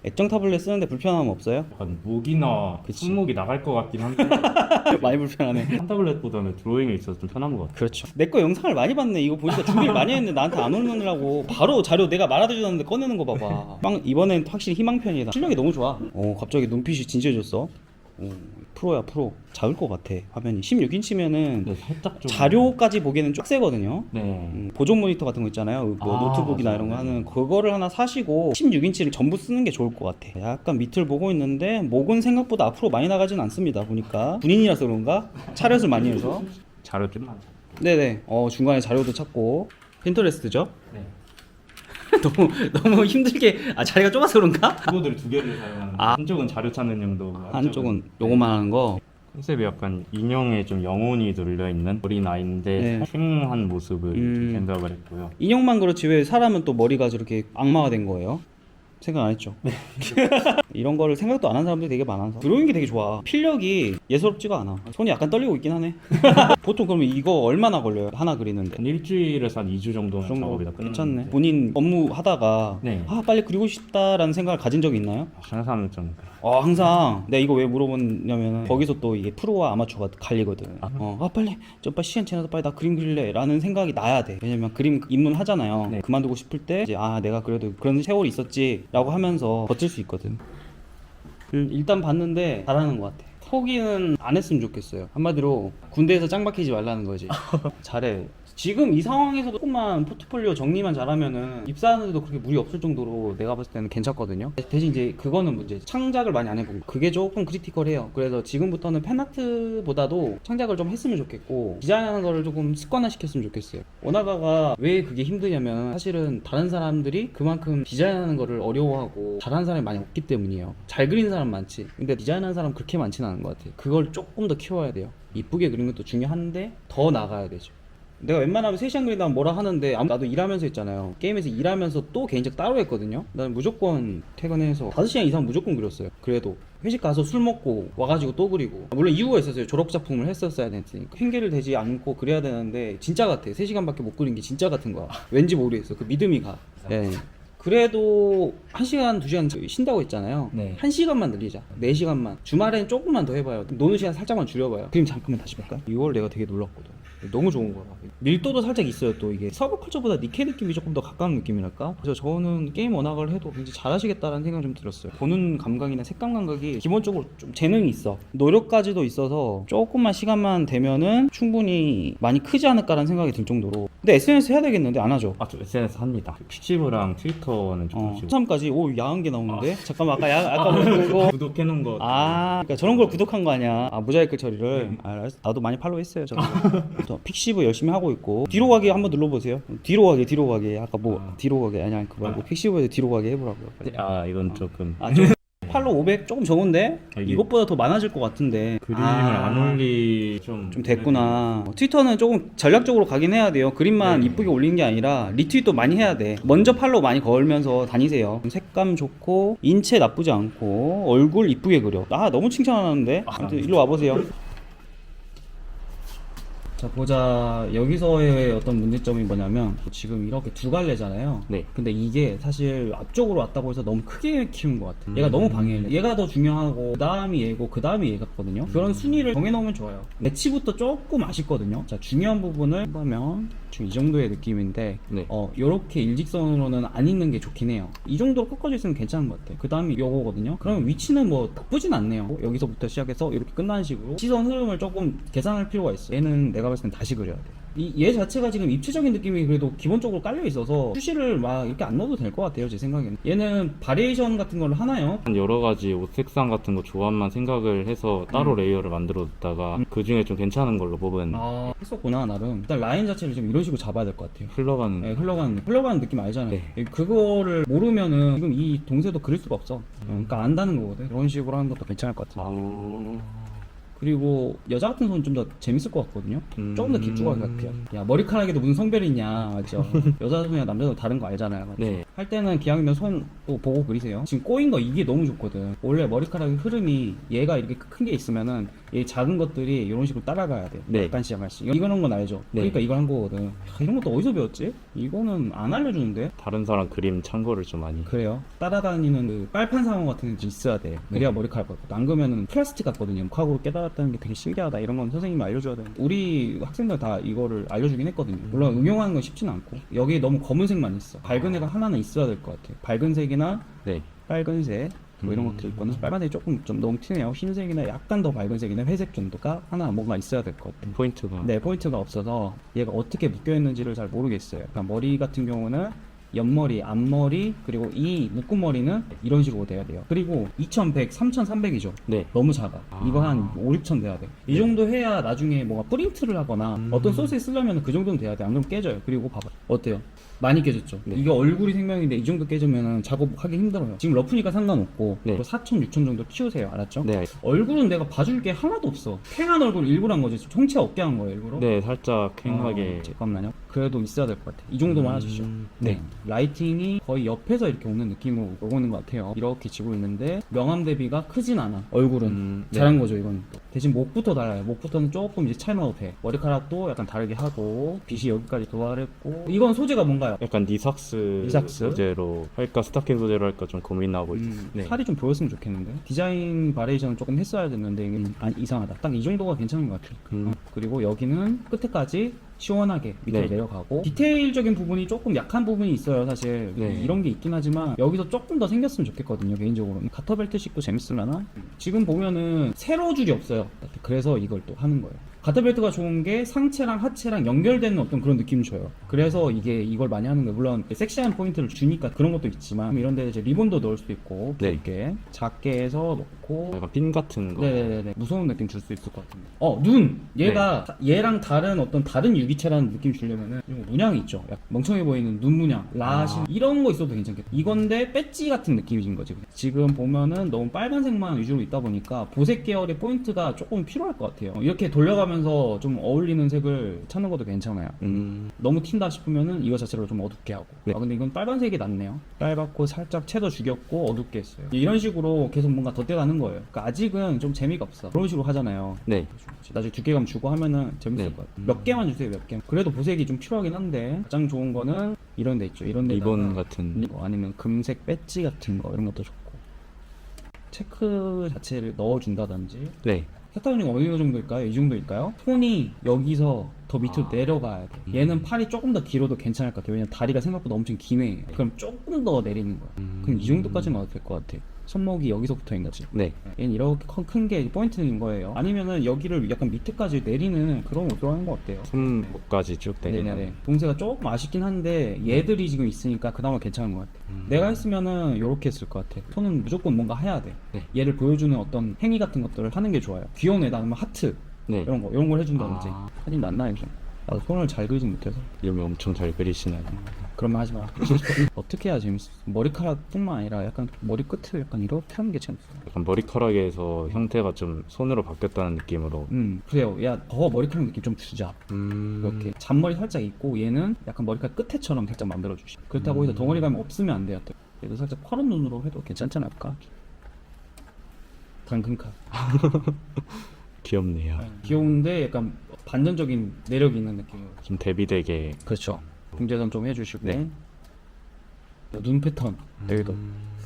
Speaker 2: 액정 타블렛 쓰는데 불편함 없어요?
Speaker 1: 약간 무기나 손목이 나갈 것 같긴 한데
Speaker 2: 많이 불편하네.
Speaker 1: 한 타블렛보다는 드로잉에 있어서 좀 편한 것 같아요.
Speaker 2: 그렇죠. 내 거 영상을 많이 봤네. 이거 보니까 준비를 많이 했는데 나한테 안 오느라고 바로 자료 내가 말하지도 않는데 꺼내는 거 봐봐. 이번엔 확실히 희망편이다. 실력이 너무 좋아. 갑자기 눈빛이 진지해졌어. 프로야 프로. 작을 것 같아 화면이. 16인치면은
Speaker 1: 네, 살짝 좀.
Speaker 2: 자료까지 보기에는 좀 세거든요.
Speaker 1: 네.
Speaker 2: 보존 모니터 같은 거 있잖아요. 노트북이나
Speaker 1: 맞아요.
Speaker 2: 이런 거 하는 그거를 하나 사시고 16인치를 전부 쓰는 게 좋을 것 같아. 약간 밑을 보고 있는데 목은 생각보다 앞으로 많이 나가진 않습니다. 보니까 군인이라서 그런가? 차렷을 많이 해서.
Speaker 1: 자료 좀만.
Speaker 2: 네네. 중간에 자료도 찾고. 핀터레스트죠?
Speaker 1: 네.
Speaker 2: 너무 힘들게. 자리가 좁아서 그런가?
Speaker 1: 키보드를 두 개를 사용하는. 한쪽은 자료 찾는 용도.
Speaker 2: 한쪽은 요거만 하는 거.
Speaker 1: 컨셉이 약간 인형에 좀 영혼이 눌려 있는 어린 아이인데
Speaker 2: 네.
Speaker 1: 생한 모습을 좀 생각을 했고요.
Speaker 2: 인형만 그렇지 왜 사람은 또 머리가 저렇게 악마가 된 거예요? 생각 안 했죠? 이런 거를 생각도 안 한 사람들이 되게 많아서. 드로잉이 되게 좋아. 필력이 예사롭지가 않아. 손이 약간 떨리고 있긴 하네. 보통 그러면 이거 얼마나 걸려요? 하나 그리는데?
Speaker 1: 한 일주일에서 한 2주 정도는 작업이 다 끝났는데.
Speaker 2: 괜찮네. 본인 업무 하다가
Speaker 1: 네.
Speaker 2: 빨리 그리고 싶다라는 생각을 가진 적이 있나요?
Speaker 1: 항상 좀.
Speaker 2: 항상. 내가 이거 왜 물어봤냐면 거기서 또 이게 프로와 아마추어가 갈리거든. 빨리 시간 지나서 빨리 나 그림 그릴래 라는 생각이 나야 돼. 왜냐면 그림 입문하잖아요.
Speaker 1: 네.
Speaker 2: 그만두고 싶을 때 이제 내가 그래도 그런 세월이 있었지 라고 하면서 버틸 수 있거든. 일단 봤는데 잘하는 것 같아. 포기는 안 했으면 좋겠어요. 한마디로 군대에서 짱 박히지 말라는 거지. 잘해. 지금 이 상황에서 조금만 포트폴리오 정리만 잘하면은 입사하는데도 그렇게 무리 없을 정도로 내가 봤을 때는 괜찮거든요. 대신 이제 그거는 문제. 창작을 많이 안 해본 거. 그게 조금 크리티컬해요. 그래서 지금부터는 팬아트보다도 창작을 좀 했으면 좋겠고 디자인하는 거를 조금 습관화 시켰으면 좋겠어요. 오나가가 왜 그게 힘드냐면 사실은 다른 사람들이 그만큼 디자인하는 거를 어려워하고 잘하는 사람이 많이 없기 때문이에요. 잘 그리는 사람 많지. 근데 디자인하는 사람 그렇게 많지는 않은 것 같아요. 그걸 조금 더 키워야 돼요. 이쁘게 그리는 것도 중요한데 더 나가야 되죠. 내가 웬만하면 3시간 그린다면 뭐라 하는데 나도 일하면서 했잖아요. 게임에서 일하면서 또 개인적 따로 했거든요. 나는 무조건 퇴근해서 5시간 이상 무조건 그렸어요. 그래도 회식 가서 술 먹고 와가지고 또 그리고, 물론 이유가 있었어요. 졸업작품을 했었어야 됐으니까. 핑계를 대지 않고 그래야 되는데 진짜 같아. 3시간밖에 못 그린 게 진짜 같은 거야. 왠지 모르겠어. 그 믿음이 가. 예. 그래도 1시간, 2시간 쉰다고 했잖아요.
Speaker 1: 네.
Speaker 2: 1시간만 늘리자. 4시간만. 주말엔 조금만 더 해봐요. 노는 시간 살짝만 줄여봐요. 그림 잠깐만 다시 볼까? 이걸 내가 되게 놀랐거든. 너무 좋은 거야. 밀도도 살짝 있어요. 또 이게 서브컬처보다 니케 느낌이 조금 더 가까운 느낌이랄까? 그래서 저는 게임 워낙을 해도 굉장히 잘하시겠다라는 생각이 좀 들었어요. 보는 감각이나 색감 감각이 기본적으로 좀 재능이 있어. 노력까지도 있어서 조금만 시간만 되면은 충분히 많이 크지 않을까라는 생각이 들 정도로. 근데 SNS 해야 되겠는데 안 하죠?
Speaker 1: 저 SNS 합니다. 픽시브랑 트위터는 조금씩
Speaker 2: 13까지 오 야한 게 나오는데 잠깐만 아까 그거
Speaker 1: 구독해놓은 거.
Speaker 2: 그러니까 저런 걸 구독한 거 아니야. 모자이크 처리를. 알았어. 나도 많이 팔로우 했어요. 저도. 또 픽시브 열심히 하고 있고. 뒤로 가기 한번 눌러보세요. 뒤로 가기. 아까 뒤로 가기 아니야. 그거 말고 픽시브에서 뒤로 가기 해보라고요.
Speaker 1: 이건 조금
Speaker 2: 좀 팔로우 500 조금 적은데
Speaker 1: 이게-
Speaker 2: 이것보다 더 많아질 것 같은데.
Speaker 1: 그림을 안 올리
Speaker 2: 좀 됐구나. 트위터는 조금 전략적으로 가긴 해야 돼요. 그림만
Speaker 1: 네.
Speaker 2: 이쁘게 올리는 게 아니라 리트윗도 많이 해야 돼. 먼저 팔로우 많이 걸면서 다니세요. 색감 좋고 인체 나쁘지 않고 얼굴 이쁘게 그려. 너무 칭찬하는데. 아무튼 일로 와보세요. 자 보자. 여기서의 어떤 문제점이 뭐냐면 지금 이렇게 두 갈래잖아요.
Speaker 1: 네.
Speaker 2: 근데 이게 사실 앞쪽으로 왔다고 해서 너무 크게 키운 것 같아. 얘가 너무 방해해. 얘가 더 중요하고 그 다음이 얘고 그 다음이 얘같거든요. 그런 순위를 정해놓으면 좋아요. 매치부터 조금 아쉽거든요. 자 중요한 부분을 보면 지금 이 정도의 느낌인데
Speaker 1: 네.
Speaker 2: 요렇게 일직선으로는 안 읽는 게 좋긴 해요. 이 정도로 꺾어져 있으면 괜찮은 것 같아. 그 다음이 요거거든요. 그러면 위치는 뭐 나쁘진 않네요. 여기서부터 시작해서 이렇게 끝나는 식으로 시선 흐름을 조금 계산할 필요가 있어. 얘는 내가 봤을 땐 다시 그려야 돼. 얘 자체가 지금 입체적인 느낌이 그래도 기본적으로 깔려 있어서 수시를 막 이렇게 안 넣어도 될 것 같아요. 제 생각에는. 얘는 바리에이션 같은 걸 하나요?
Speaker 1: 여러 가지 옷 색상 같은 거 조합만 생각을 해서 따로 레이어를 만들어 뒀다가 그 중에 좀 괜찮은 걸로 뽑은
Speaker 2: 했었구나 나름. 일단 라인 자체를 좀 이런 식으로 잡아야 될 것 같아요.
Speaker 1: 흘러가는.
Speaker 2: 네, 흘러가는 느낌 알잖아요.
Speaker 1: 네.
Speaker 2: 그거를 모르면은 지금 이 동세도 그릴 수가 없어. 그러니까 안다는 거거든. 이런 식으로 하는 것도 괜찮을 것 같아요. 그리고 여자 같은 손은 좀 더 재밌을 것 같거든요. 조금 더 길쭉하게 같아요. 야 머리카락에도 무슨 성별이 있냐, 맞죠? 여자 손이랑 남자 손 다른 거 알잖아요, 맞죠?
Speaker 1: 네.
Speaker 2: 할 때는 기왕이면 손 또 보고 그리세요. 지금 꼬인 거 이게 너무 좋거든. 원래 머리카락의 흐름이 얘가 이렇게 큰 게 있으면은 얘 작은 것들이 이런 식으로 따라가야 돼.
Speaker 1: 네.
Speaker 2: 약간씩 약간씩. 이거는 건 알죠?
Speaker 1: 네.
Speaker 2: 그러니까 이걸 한 거거든. 이런 것도 어디서 배웠지? 이거는 안 알려주는데?
Speaker 1: 다른 사람 그림 참고를 좀 많이.
Speaker 2: 그래요. 따라다니는 그 빨판 상어 같은 게 있어야 돼. 그래야 머리카락 같고. 안 그러면은 플라스틱 같거든요. 과거로 깨달았다는 게 되게 신기하다. 이런 건 선생님이 알려줘야 돼. 우리 학생들 다 이거를 알려주긴 했거든요. 물론 응용하는 건 쉽지는 않고. 여기 너무 검은색만 있어. 밝은 애가 하나는 있어야 될 것 같아. 밝은 색이나
Speaker 1: 네.
Speaker 2: 빨간색 뭐 이런 것들 있거나 빨간색이 조금 좀 너무 튀네요. 흰색이나 약간 더 밝은 색이나 회색 정도가 하나 뭔가 있어야 될 것 같아요.
Speaker 1: 포인트가.
Speaker 2: 네, 포인트가 없어서 얘가 어떻게 묶여 있는지를 잘 모르겠어요. 그러니까 머리 같은 경우는 옆머리, 앞머리, 그리고 이 묶은 머리는 이런 식으로 돼야 돼요. 그리고 2100, 3300이죠.
Speaker 1: 네.
Speaker 2: 너무 작아. 이거 한 5, 6천 돼야 돼. 이 정도 해야 나중에 뭔가 프린트를 하거나 어떤 소스에 쓰려면 그 정도는 돼야 돼. 안 그러면 깨져요. 그리고 봐봐. 어때요? 많이 깨졌죠?
Speaker 1: 네.
Speaker 2: 이게 얼굴이 생명인데 이 정도 깨지면 작업하기 힘들어요. 지금 러프니까 상관없고
Speaker 1: 네.
Speaker 2: 4천, 6천 정도 키우세요. 알았죠?
Speaker 1: 네.
Speaker 2: 얼굴은 내가 봐줄 게 하나도 없어. 팽한 얼굴 일부러 한 거지. 총체 없게 한 거예요, 일부러.
Speaker 1: 네, 살짝 팽하게.
Speaker 2: 잠깐만요. 그래도 있어야 될 것 같아. 이 정도만 해주시죠. 네. 라이팅이 거의 옆에서 이렇게 오는 느낌으로 오고 있는 것 같아요. 이렇게 지고 있는데 명암 대비가 크진 않아. 얼굴은
Speaker 1: 네.
Speaker 2: 잘한 거죠, 이건. 대신 목부터 달라요. 목부터는 조금 이제 차이 넣어도 돼. 머리카락도 약간 다르게 하고 빛이 여기까지 도달했고. 이건 소재가 뭔가요?
Speaker 1: 약간 니삭스,
Speaker 2: 니삭스?
Speaker 1: 소재로 할까 스타킹 소재로 할까 좀 고민하고 있어요. 네.
Speaker 2: 살이 좀 보였으면 좋겠는데 디자인 바리에이션은 조금 했어야 됐는데 이게 이상하다. 딱 이 정도가 괜찮은 것 같아요. 그리고 여기는 끝에까지 시원하게 밑으로
Speaker 1: 네.
Speaker 2: 내려가고 디테일적인 부분이 조금 약한 부분이 있어요. 사실
Speaker 1: 네.
Speaker 2: 이런 게 있긴 하지만 여기서 조금 더 생겼으면 좋겠거든요. 개인적으로는 가터벨트식도 재밌으려나? 지금 보면은 세로 줄이 없어요. 그래서 이걸 또 하는 거예요. 가터벨트가 좋은 게 상체랑 하체랑 연결되는 어떤 그런 느낌을 줘요. 그래서 이걸 많이 하는 거예요. 물론 섹시한 포인트를 주니까 그런 것도 있지만 이런 데 이제 리본도 넣을 수도 있고
Speaker 1: 네.
Speaker 2: 이렇게 작게 해서 넣고
Speaker 1: 약간 핀 같은 거.
Speaker 2: 네네네 무서운 느낌 줄 수 있을 것 같은데 눈! 얘가 얘랑 다른 어떤 다른 유기체라는 느낌 주려면은 이런 문양이 있죠. 약간 멍청해 보이는 눈 문양 라신 이런 거 있어도 괜찮겠다. 이건데 배지 같은 느낌인 거지. 지금 보면은 너무 빨간색만 위주로 있다 보니까 보색 계열의 포인트가 조금 필요할 것 같아요. 이렇게 돌려가면 들어가면서 좀 어울리는 색을 찾는 것도 괜찮아요. 너무 튄다 싶으면은 이거 자체로 좀 어둡게 하고.
Speaker 4: 네.
Speaker 2: 아, 근데 이건 빨간색이 낫네요. 빨갛고 살짝 채도 죽였고 어둡게 했어요. 이런 식으로 계속 뭔가 덧대가는 거예요. 그러니까 아직은 좀 재미가 없어. 그런 식으로 하잖아요.
Speaker 4: 네.
Speaker 2: 나중에 두께감 주고 하면은 재밌을
Speaker 4: 네.
Speaker 2: 것 같아요. 몇 개만 주세요, 몇 개. 그래도 보색이 좀 필요하긴 한데 가장 좋은 거는 이런 데 있죠. 이런 데
Speaker 4: 리본 같은.
Speaker 2: 아니면 금색 배지 같은 거 이런 것도 좋고. 체크 자체를 넣어준다든지.
Speaker 4: 네.
Speaker 2: 세타운이 어느 정도일까요? 이 정도일까요? 톤이 여기서 더 밑으로 내려가야 돼. 얘는 팔이 조금 더 길어도 괜찮을 것 같아요. 왜냐면 다리가 생각보다 엄청 기네. 그럼 조금 더 내리는 거야. 그럼 이 정도까지는 어떨 것 같아? 손목이 여기서부터인 거지.
Speaker 4: 네.
Speaker 2: 얘는 이렇게 큰 게 포인트인 거예요. 아니면은 여기를 약간 밑에까지 내리는 그런 옷으로 하는 것 같아요.
Speaker 4: 손목까지 쭉 내리는.
Speaker 2: 네네네. 동세가 조금 아쉽긴 한데 얘들이 지금 있으니까 그나마 괜찮은 것 같아. 내가 했으면은 이렇게 했을 것 같아. 톤은 무조건 뭔가 해야 돼.
Speaker 4: 네.
Speaker 2: 얘를 보여주는 어떤 행위 같은 것들을 하는 게 좋아요. 귀여운 애다 하면 하트
Speaker 4: 네.
Speaker 2: 이런 걸 해준다든지.
Speaker 4: 아.
Speaker 2: 사진 안 나요 좀. 나도 손을 잘 그리진 못해서.
Speaker 4: 이러면 엄청 잘 그리시나요?
Speaker 2: 그러면 하지 마. 어떻게 해야 재밌어? 머리카락뿐만 아니라 약간 머리 끝을 약간 이렇게 하는 게 재밌어.
Speaker 4: 약간 머리카락에서 형태가 좀 손으로 바뀌었다는 느낌으로.
Speaker 2: 그래요. 야, 더 머리카락 느낌 좀 주자. 이렇게 잔머리 살짝 있고 얘는 약간 머리카락 끝에처럼 살짝 만들어 주시. 그렇다고 해서 덩어리감이 없으면 안 돼요. 또. 얘도 살짝 파란 눈으로 해도 괜찮지 않을까? 당근카.
Speaker 4: 귀엽네요.
Speaker 2: 귀여운데 약간 반전적인 매력이 있는 느낌으로.
Speaker 4: 좀 대비되게.
Speaker 2: 그렇죠. 중재선 좀 해주시고.
Speaker 4: 네.
Speaker 2: 눈 패턴 여기도.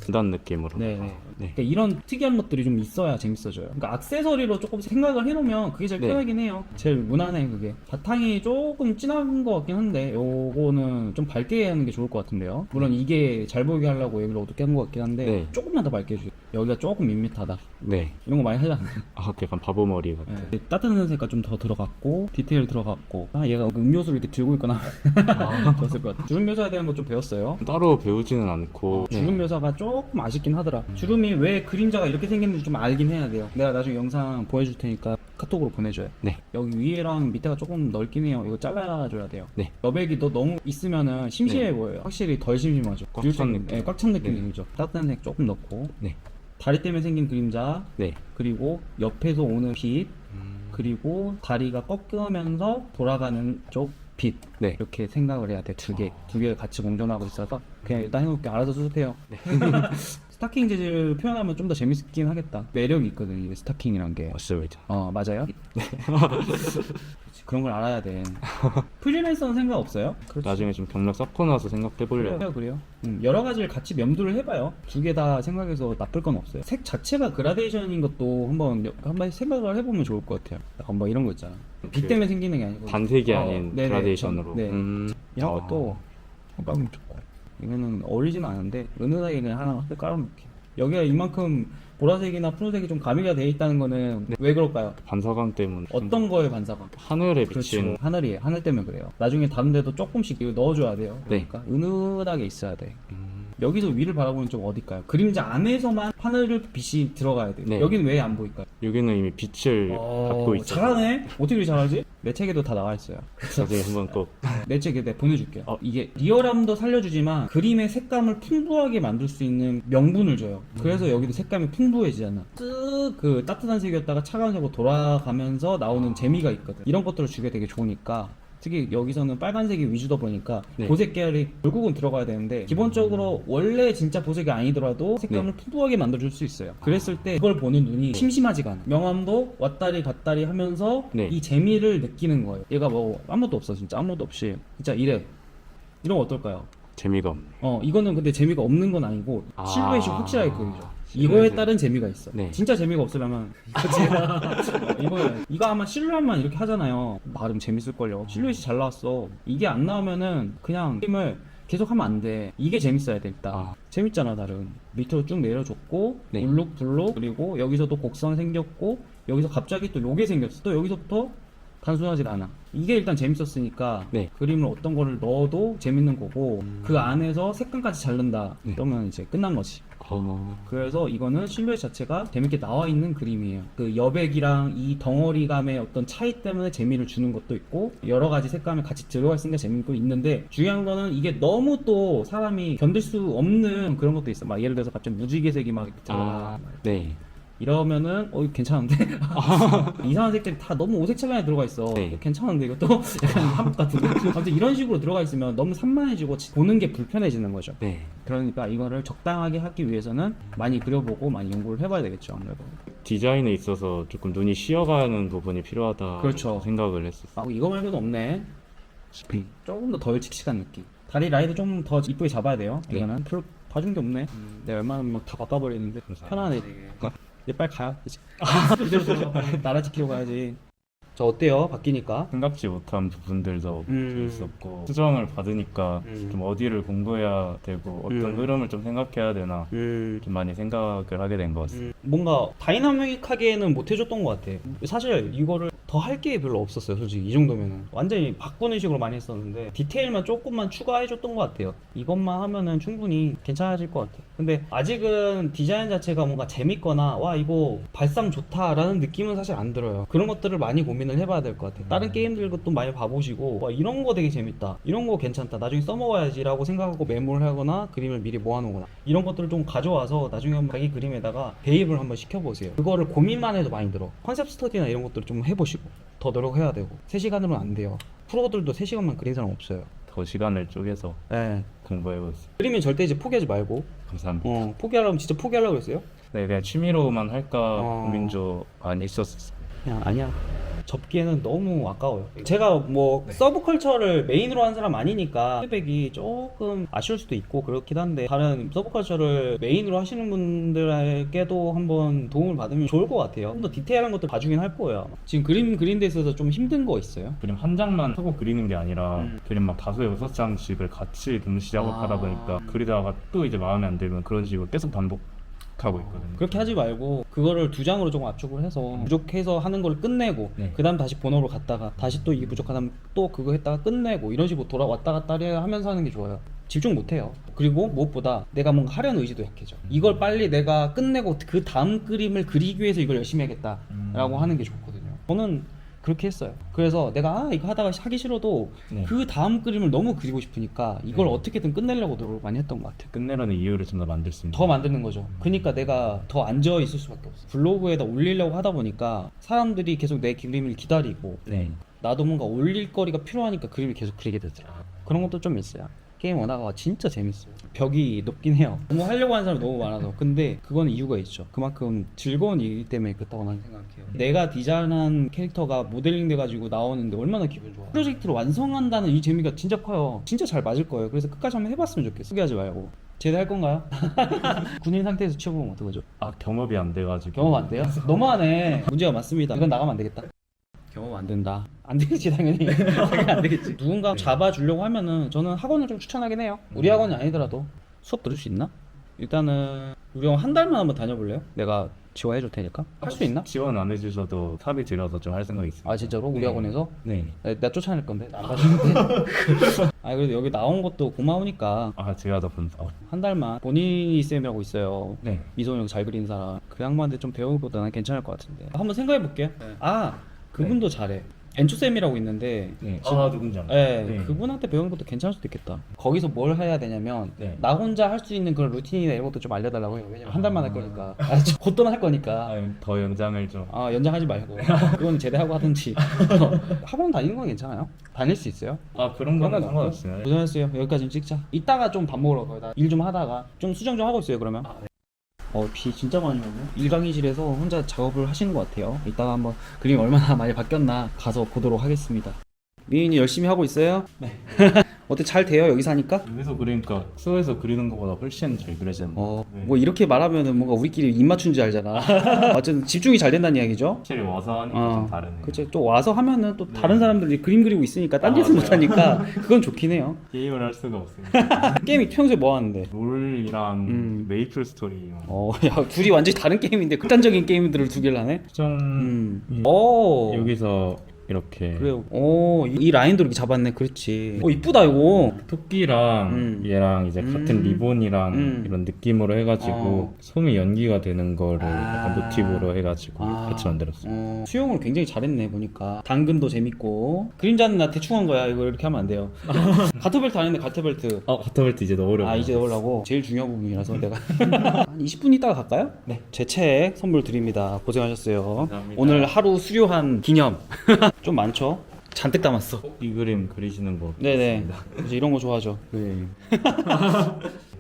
Speaker 4: 분단 느낌으로.
Speaker 2: 네네.
Speaker 4: 네.
Speaker 2: 그러니까 이런 특이한 것들이 좀 있어야 재밌어져요. 그러니까 액세서리로 조금 생각을 해놓으면 그게 제일
Speaker 4: 네.
Speaker 2: 편하긴 해요. 제일 무난해 그게. 바탕이 조금 진한 것 같긴 한데 요거는 좀 밝게 하는 게 좋을 것 같은데요. 물론 이게 잘 보이게 하려고 여기를 어둡게 한 것 같긴 한데
Speaker 4: 네.
Speaker 2: 조금만 더 밝게 해주세요. 여기가 조금 밋밋하다.
Speaker 4: 네.
Speaker 2: 이런 거 많이 하잖아요.
Speaker 4: 아, 약간 바보 머리 같아.
Speaker 2: 네. 따뜻한 색깔 좀 더 들어갔고 디테일 들어갔고 얘가 음료수를 이렇게 들고 있거나 좋았을 것 같아요. 주름 묘사에 대한 거 좀 배웠어요.
Speaker 4: 따로 배우지는 않고.
Speaker 2: 주름 묘사가 조금 아쉽긴 하더라. 주름이 왜 그림자가 이렇게 생겼는지 좀 알긴 해야 돼요. 내가 나중에 영상 보여줄 테니까 카톡으로 보내줘요.
Speaker 4: 네.
Speaker 2: 여기 위에랑 밑에가 조금 넓긴 해요. 이거 잘라줘야 돼요.
Speaker 4: 네.
Speaker 2: 여백이 너무 있으면은 심심해
Speaker 4: 네.
Speaker 2: 보여요. 확실히 덜 심심하죠.
Speaker 4: 꽉찬 느낌.
Speaker 2: 네, 꽉 찬 느낌이
Speaker 4: 네.
Speaker 2: 들죠. 따뜻한 색 조금 넣고
Speaker 4: 네.
Speaker 2: 다리 때문에 생긴 그림자
Speaker 4: 네.
Speaker 2: 그리고 옆에서 오는 빛 그리고 다리가 꺾으면서 돌아가는 쪽 빛.
Speaker 4: 네.
Speaker 2: 이렇게 생각을 해야 돼. 두 개가 같이 공존하고 있어서 그냥 일단 해놓을게. 알아서 수습해요. 스타킹 재질 표현하면 좀 더 재밌긴 하겠다. 매력이 있거든 이게 스타킹이란 게.
Speaker 4: 맞습니다.
Speaker 2: 맞아요? 그런 걸 알아야 돼. 프리랜서는 생각 없어요?
Speaker 4: 나중에 좀 경력 쌓고 나서 생각해보려고.
Speaker 2: 그래요. 여러 가지를 같이 염두를 해봐요. 두 개 다 생각해서 나쁠 건 없어요. 색 자체가 그라데이션인 것도 한번 생각을 해보면 좋을 것 같아요. 약간 뭐 이런 거 있잖아. 빛 때문에 생기는 게 아니고
Speaker 4: 단색이 아닌
Speaker 2: 네네.
Speaker 4: 그라데이션으로.
Speaker 2: 네. 이런
Speaker 4: 아.
Speaker 2: 것도 빵 좋고. 이거는 어울리진 않은데 은은하게 그냥 하나 깔아놓게. 여기가 이만큼 보라색이나 푸른색이 좀 가미가 돼 있다는 거는 왜 그럴까요?
Speaker 4: 반사광 때문에.
Speaker 2: 어떤 거에 반사광?
Speaker 4: 하늘에
Speaker 2: 그렇죠.
Speaker 4: 비친.
Speaker 2: 하늘이에요. 하늘 때문에 그래요. 나중에 다른 데도 조금씩 이거 넣어줘야 돼요.
Speaker 4: 네.
Speaker 2: 그러니까 은은하게 있어야 돼. 여기서 위를 바라보는 쪽 어딜까요? 그림자 안에서만 하늘 빛이 들어가야 돼요.
Speaker 4: 네.
Speaker 2: 여기는 왜 안 보일까요?
Speaker 4: 여기는 이미 빛을 받고 있어요.
Speaker 2: 잘하네. 어떻게 이렇게 잘하지? 내 책에도 다 나와 있어요.
Speaker 4: 나중에 한번 꼭.
Speaker 2: 내 책에 내가 보내줄게요. 이게 리얼함도 살려주지만 그림의 색감을 풍부하게 만들 수 있는 명분을 줘요. 그래서 여기도 색감이 풍부해지잖아. 쓱 그 따뜻한 색이었다가 차가운 색으로 돌아가면서 나오는 재미가 있거든. 이런 것들을 주게 되게 좋으니까. 특히 여기서는 빨간색이 위주다 보니까
Speaker 4: 네.
Speaker 2: 보색 계열이 결국은 들어가야 되는데 기본적으로 원래 진짜 보색이 아니더라도 색감을 풍부하게 만들어줄 수 있어요. 그랬을 때 그걸 보는 눈이 심심하지가 않아. 명암도 왔다리 갔다리 하면서
Speaker 4: 네.
Speaker 2: 이 재미를 느끼는 거예요. 얘가 뭐 아무것도 없어. 진짜 아무것도 없이 진짜 이런 거 어떨까요?
Speaker 4: 재미가 없네.
Speaker 2: 이거는 근데 재미가 없는 건 아니고 실루엣이 확실하게 그리죠. 이거에 따른 재미가 있어.
Speaker 4: 네.
Speaker 2: 진짜 재미가 없으려면 이거 아마 실루엣만 이렇게 하잖아요. 나름 재밌을걸요. 실루엣이 잘 나왔어. 이게 안 나오면은 그냥 게임을 계속 하면 안 돼. 이게 재밌어야 돼 일단. 재밌잖아 나름. 밑으로 쭉 내려줬고
Speaker 4: 네.
Speaker 2: 울룩불룩 그리고 여기서도 곡선 생겼고 여기서 갑자기 또 요게 생겼어. 또 여기서부터 단순하지 않아. 이게 일단 재밌었으니까
Speaker 4: 네.
Speaker 2: 그림을 어떤 거를 넣어도 재밌는 거고 그 안에서 색감까지 잘 넣는다.
Speaker 4: 네.
Speaker 2: 그러면 이제 끝난 거지. 그래서 이거는 실루엣 자체가 재밌게 나와 있는 그림이에요. 그 여백이랑 이 덩어리감의 어떤 차이 때문에 재미를 주는 것도 있고 여러 가지 색감이 같이 들어가 있으니까 재밌고 있는데 중요한 거는 이게 너무 또 사람이 견딜 수 없는 그런 것도 있어. 막 예를 들어서 갑자기 무지개색이 막 이렇게 들어가.
Speaker 4: 네.
Speaker 2: 이러면은 괜찮은데? 이상한 색들이 다 너무 오색차게 들어가 있어.
Speaker 4: 네.
Speaker 2: 괜찮은데 이것도 약간 한국 같은데. 아무튼 이런 식으로 들어가 있으면 너무 산만해지고 보는 게 불편해지는 거죠.
Speaker 4: 네.
Speaker 2: 그러니까 이거를 적당하게 하기 위해서는 많이 그려보고 많이 연구를 해봐야 되겠죠, 아무래도.
Speaker 4: 디자인에 있어서 조금 눈이 쉬어가는 부분이 필요하다
Speaker 2: 그렇죠.
Speaker 4: 생각을 했었어요.
Speaker 2: 이거 말고도 없네. 조금 더 덜 칙칙한 느낌. 다리 라이드 좀 더 이쁘게 잡아야 돼요.
Speaker 4: 네.
Speaker 2: 이거는 별로 봐준 게 없네. 내가 웬만하면 막다 바꿔버리는데 편하네 되게. 이제 빨리 가야 되지. 나라 지키러 가야지. 저 어때요? 바뀌니까?
Speaker 4: 생각지 못한 부분들도 있었고 수정을 받으니까
Speaker 2: 음.
Speaker 4: 좀 어디를 공부해야 되고 어떤 흐름을 좀 생각해야 되나 좀 많이 생각을 하게 된 것 같습니다.
Speaker 2: 뭔가 다이나믹하게는 못 해줬던 것 같아. 사실 이거를 더 할 게 별로 없었어요. 솔직히 이 정도면은 완전히 바꾸는 식으로 많이 했었는데 디테일만 조금만 추가해줬던 것 같아요. 이것만 하면은 충분히 괜찮아질 것 같아. 근데 아직은 디자인 자체가 뭔가 재밌거나 와 이거 발상 좋다라는 느낌은 사실 안 들어요. 그런 것들을 많이 고민을 해봐야 될 것 같아. 다른 게임들 것도 많이 봐보시고 와 이런 거 되게 재밌다, 이런 거 괜찮다, 나중에 써먹어야지 라고 생각하고 메모를 하거나 그림을 미리 모아놓거나 이런 것들을 좀 가져와서 나중에 한번 자기 그림에다가 대입을 한번 시켜보세요. 그거를 고민만 해도 많이 들어. 컨셉 스터디나 이런 것들을 좀 해보시고 더 노력해야 되고 3시간으로는 안 돼요. 프로들도 3시간만 그린 사람 없어요.
Speaker 4: 더 시간을 쪼개서
Speaker 2: 네.
Speaker 4: 공부해봤습니다.
Speaker 2: 그림은 절대 이제 포기하지 말고
Speaker 4: 감사합니다.
Speaker 2: 포기하려면 진짜 포기하려고 그랬어요?
Speaker 4: 네, 그냥 취미로만 할까 고민 좀 많이 했었어요.
Speaker 2: 그냥 아니야. 접기에는 너무 아까워요. 제가 뭐 서브컬처를 메인으로 한 사람 아니니까 피드백이 조금 아쉬울 수도 있고 그렇긴 한데 다른 서브컬처를 메인으로 하시는 분들에게도 한번 도움을 받으면 좋을 것 같아요. 좀 더 디테일한 것들 봐주긴 할 거예요. 지금 그림 그린 데 있어서 좀 힘든 거 있어요?
Speaker 4: 그림 한 장만 하고 그리는 게 아니라 그림 막 5-6장씩을 같이 동시 작업하다 보니까 그리다가 또 이제 마음에 안 들면 그런 식으로 계속 반복하고 있거든요.
Speaker 2: 그렇게 하지 말고 그거를 2장으로 조금 압축을 해서 부족해서 하는 걸 끝내고
Speaker 4: 네.
Speaker 2: 그 다음 다시 본호로 갔다가 다시 또 이게 부족하다면 또 그거 했다가 끝내고 이런 식으로 돌아왔다 갔다 하면서 하는 게 좋아요. 집중 못해요. 그리고 무엇보다 내가 뭔가 하려는 의지도 약해져. 이걸 빨리 내가 끝내고 그 다음 그림을 그리기 위해서 이걸 열심히 해야겠다라고 하는 게 좋거든요. 저는 그렇게 했어요. 그래서 내가 이거 하다가 하기 싫어도
Speaker 4: 네.
Speaker 2: 그 다음 그림을 너무 그리고 싶으니까 이걸 어떻게든 끝내려고 노력을 많이 했던 것 같아요.
Speaker 4: 끝내라는 이유를 좀 더 만들 수 있는
Speaker 2: 더 만드는 거죠. 그러니까 내가 더 앉아 있을 수밖에 없어. 블로그에다 올리려고 하다 보니까 사람들이 계속 내 그림을 기다리고
Speaker 4: 네.
Speaker 2: 나도 뭔가 올릴 거리가 필요하니까 그림을 계속 그리게 되더라고요. 그런 것도 좀 있어요. 게임 원화가 진짜 재밌어요. 벽이 높긴 해요. 너무 하려고 하는 사람이 너무 많아서. 근데 그건 이유가 있죠. 그만큼 즐거운 일 때문에 그렇다고 나는 생각해요. 내가 디자인한 캐릭터가 모델링 돼가지고 나오는데 얼마나 기분 좋아. 프로젝트를 완성한다는 이 재미가 진짜 커요. 진짜 잘 맞을 거예요. 그래서 끝까지 한번 해봤으면 좋겠어. 포기하지 말고. 제대할 건가요? 군인 상태에서 치워보면 어떡하죠?
Speaker 4: 경험이 안 돼가지고
Speaker 2: 경험 안 돼요? 너무하네. 문제가 많습니다. 이건 나가면 안 되겠다. 경험 안 된다. 안 되겠지 당연히. 당연히 안 되겠지. 누군가 잡아주려고 하면은 저는 학원을 좀 추천하긴 해요. 우리 학원이 아니더라도 수업 들을 수 있나? 일단은 우리 한 달만 한번 다녀볼래요? 내가 지원해줄 테니까. 할 수 있나?
Speaker 4: 지원 안 해주셔도 탑이 들어서 좀 할 생각이 있습니다.
Speaker 2: 아 진짜로? 우리 학원에서?
Speaker 4: 네.
Speaker 2: 나 쫓아낼 건데 나 안 가주는데. 아 그래도 여기 나온 것도 고마우니까
Speaker 4: 제가 더 본사.
Speaker 2: 한 달만 본인이 쌤이라고 있어요.
Speaker 4: 네.
Speaker 2: 미소형 잘 그리는 사람. 그 양반한테 좀 배우보다 난 괜찮을 것 같은데. 한번 생각해 볼게요. 아 그분도 잘해. 엔초쌤이라고 있는데
Speaker 4: 네. 누군지 알아요.
Speaker 2: 네,
Speaker 4: 네.
Speaker 2: 그분한테 배우는 것도 괜찮을 수도 있겠다. 거기서 뭘 해야 되냐면
Speaker 4: 네.
Speaker 2: 나 혼자 할 수 있는 그런 루틴이나 이런 것도 좀 알려달라고 해요. 왜냐면 한 달만 할 거니까. 곧 떠날 거니까.
Speaker 4: 더 연장을 좀.
Speaker 2: 연장하지 말고 그건 제대하고 하든지. 학원 다니는 건 괜찮아요? 다닐 수 있어요?
Speaker 4: 그런 거는
Speaker 2: 그런 건
Speaker 4: 상관없어요.
Speaker 2: 고생했어요. 여기까지 좀 찍자. 이따가 좀 밥 먹으러 가요. 일 좀 하다가 좀 수정 좀 하고 있어요. 그러면. 비 진짜 많이 오네. 일강의실에서 혼자 작업을 하시는 것 같아요. 이따가 한번 그림이 얼마나 많이 바뀌었나 가서 보도록 하겠습니다. 미인이 열심히 하고 있어요? 네. 어때 잘 돼요? 여기서 하니까?
Speaker 4: 여기서 그리니까 수업에서 그리는 것보다 훨씬 잘 그려지는데. 네.
Speaker 2: 뭐 이렇게 말하면은 뭔가 우리끼리 입 맞춘 줄 알잖아. 어쨌든 집중이 잘 된다는 이야기죠?
Speaker 4: 확실히 와서 하니까 좀 다르네.
Speaker 2: 그치. 또 와서 하면은 또 다른 사람들이 그림 그리고 있으니까 딴 짓을 못하니까 그건 좋긴 해요.
Speaker 4: 게임을 할 수가 없습니다.
Speaker 2: 게임이 평소에 뭐 하는데?
Speaker 4: 롤이랑 메이플 스토리.
Speaker 2: 야 둘이 완전히 다른 게임인데 극단적인 게임들을 두 개를 하네?
Speaker 4: 수정
Speaker 2: 오
Speaker 4: 여기서 이렇게
Speaker 2: 그래요. 이 라인도 이렇게 잡았네. 그렇지. 이쁘다 이거.
Speaker 4: 토끼랑 얘랑 이제 같은 리본이랑 이런 느낌으로 해가지고 솜이 연기가 되는 거를 약간 모티브로 해가지고 같이 만들었어요.
Speaker 2: 수영을 굉장히 잘했네 보니까. 당근도 재밌고. 그림자는 나 대충 한 거야. 이거 이렇게 하면 안 돼요. 가터벨트 안 했네. 가터벨트.
Speaker 4: 가터벨트 이제 넣으려고.
Speaker 2: 이제 넣으려고. 제일 중요한 부분이라서 내가 한 20분 있다가 갈까요? 네. 제 책 선물 드립니다. 고생하셨어요.
Speaker 4: 감사합니다.
Speaker 2: 오늘 하루 수료한 기념. 좀 많죠? 잔뜩 담았어.
Speaker 4: 이 그림 그리시는 거.
Speaker 2: 네네. 이제 이런 거 좋아하죠.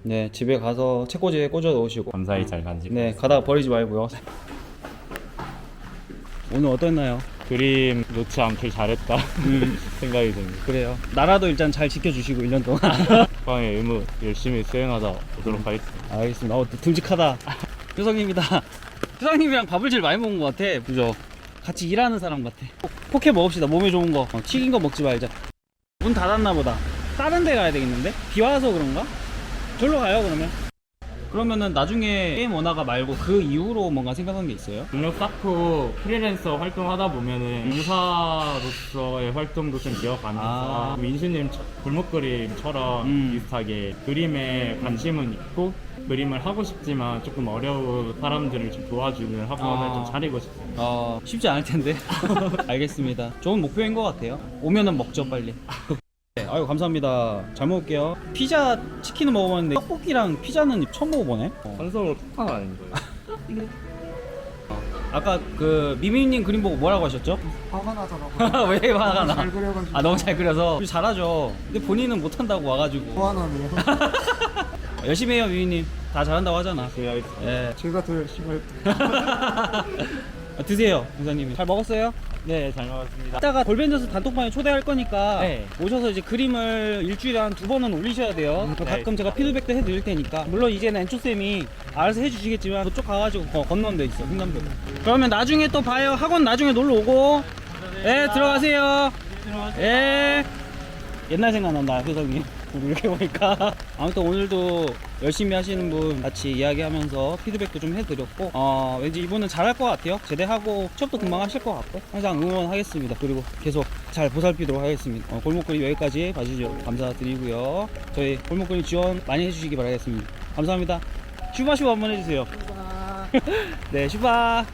Speaker 2: 네, 집에 가서 책꽂이에 꽂아 놓으시고.
Speaker 4: 감사히 잘 간직.
Speaker 2: 네, 가다가 버리지 말고요. 오늘 어땠나요?
Speaker 4: 그림 놓지 않길 잘했다 생각이 듭니다.
Speaker 2: 그래요. 나라도 일단 잘 지켜주시고 1년 동안.
Speaker 4: 국방의 의무 열심히 수행하다 오도록 하겠습니다.
Speaker 2: 알겠습니다. 듬직하다. 효성입니다. 효성님이랑 밥을 제일 많이 먹은 것 같아. 그죠? 같이 일하는 사람 같아. 포켓 먹읍시다. 몸에 좋은 거. 튀긴 거 먹지 말자. 문 닫았나 보다. 다른 데 가야 되겠는데? 비 와서 그런가? 절로 가요 그러면. 그러면은 나중에 게임 원화가 말고 그 이후로 뭔가 생각한 게 있어요?
Speaker 4: 능력 쌓고 프리랜서 활동하다 보면은 인사로서의 활동도 좀 기억하면서 민수님 골목 그림처럼 비슷하게 그림에 관심은 있고 그림을 하고 싶지만 조금 어려운 사람들을 좀 도와주는 학원을 좀 차리고 싶어요.
Speaker 2: 쉽지 않을 텐데. 알겠습니다. 좋은 목표인 것 같아요. 오면은 먹죠 빨리. 네, 아유 감사합니다. 잘 먹을게요. 피자 치킨은 먹어봤는데 떡볶이랑 피자는 처음 먹어보네.
Speaker 4: 한성으로 폭탄 아닌 거예요?
Speaker 2: 아까 그 미미님 그림 보고 뭐라고 하셨죠?
Speaker 3: 화가 나더라고요.
Speaker 2: 왜 화가 나?
Speaker 3: 잘 그려가지고.
Speaker 2: 너무 잘 그려서 잘하죠. 근데 본인은 못한다고 와가지고.
Speaker 3: 소환하네요.
Speaker 2: 열심히 해요 미미님. 다 잘한다고 하잖아. 예.
Speaker 3: 제가 더 열심히 할
Speaker 2: 드세요 공사님이. 잘 먹었어요?
Speaker 4: 네, 잘 먹었습니다.
Speaker 2: 이따가 골벤져스 단톡방에 초대할 거니까
Speaker 4: 네.
Speaker 2: 오셔서 이제 그림을 일주일에 한 2번은 올리셔야 돼요. 가끔 제가 피드백도 해드릴 테니까. 물론 이제는 엔초쌤이 알아서 해주시겠지만 그쪽 가가지고 건너는 데 있어 횡단보도. 그러면 나중에 또 봐요. 학원 나중에 놀러 오고. 네 들어가세요. 예. 옛날 생각난다 효성님. 우리 이렇게 보니까. 아무튼 오늘도 열심히 하시는 분 같이 이야기하면서 피드백도 좀 해드렸고 왠지 이분은 잘할 것 같아요. 제대하고 취업도 금방 하실 것 같고 항상 응원하겠습니다. 그리고 계속 잘 보살피도록 하겠습니다. 골목그림 여기까지 봐주셔서 감사드리고요. 저희 골목그림 지원 많이 해주시기 바라겠습니다. 감사합니다. 슈바슈바 한번 해주세요. 네 슈바.